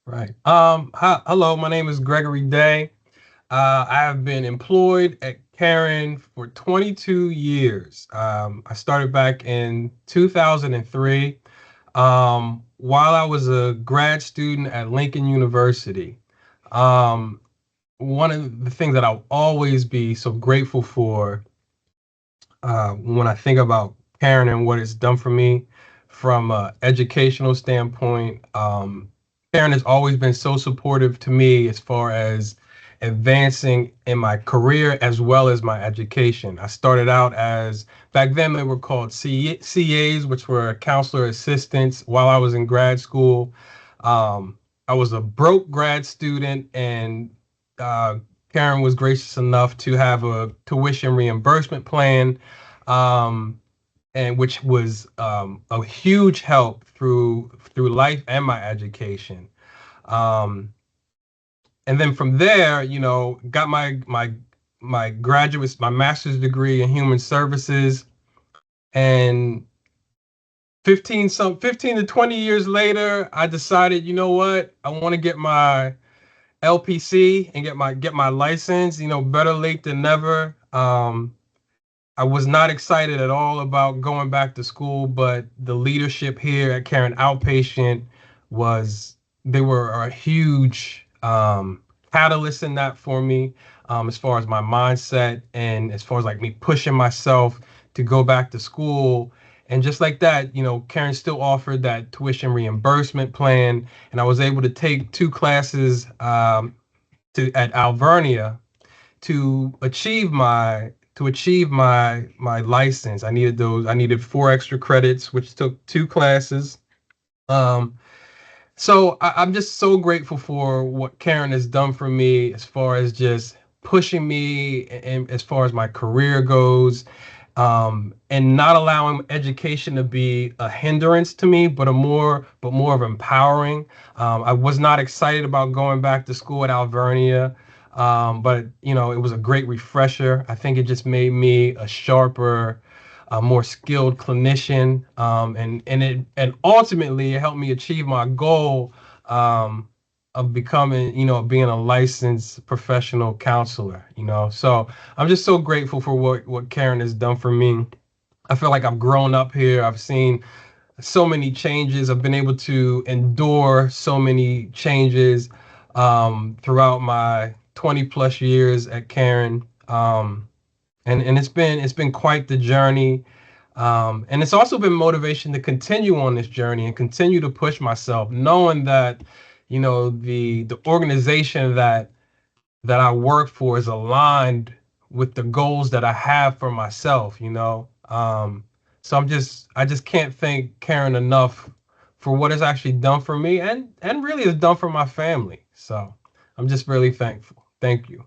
Right. Hello, my name is Gregory Day. I have been employed at Caron for 22 years. I started back in 2003 while I was a grad student at Lincoln University. Um, One of the things that I'll always be so grateful for when I think about Caron and what it's done for me from an educational standpoint. Caron has always been so supportive to me as far as advancing in my career as well as my education. I started out as, back then they were called CAs, which were counselor assistants while I was in grad school. I was a broke grad student, and uh, Caron was gracious enough to have a tuition reimbursement plan, um, and which was a huge help through life and my education. Um, and then from there, got my graduates, my master's degree in human services, and 15 to 20 years later, I decided, you know what, I want to get my LPC and get my license. Better late than never. I was not excited at all about going back to school, but the leadership here at Caron Outpatient was they were a huge catalyst in that for me, as far as my mindset and as far as like me pushing myself to go back to school. And just like that, Caron still offered that tuition reimbursement plan, and I was able to take two classes to at Alvernia to achieve my license. I needed 4 extra credits, which took two classes. Um, so I'm just so grateful for what Caron has done for me as far as just pushing me and as far as my career goes, and not allowing education to be a hindrance to me, but more of empowering. I was not excited about going back to school at Alvernia, but it was a great refresher. I think it just made me a sharper, more skilled clinician, and ultimately it helped me achieve my goal, of becoming, being a licensed professional counselor. So I'm just so grateful for what Caron has done for me. I feel like I've grown up here. I've seen so many changes. I've been able to endure so many changes throughout my 20 plus years at Caron. And it's been quite the journey. And it's also been motivation to continue on this journey and continue to push myself, knowing that, the organization that I work for is aligned with the goals that I have for myself. So I just can't thank Caron enough for what it's actually done for me and really has done for my family. So I'm just really thankful. Thank you.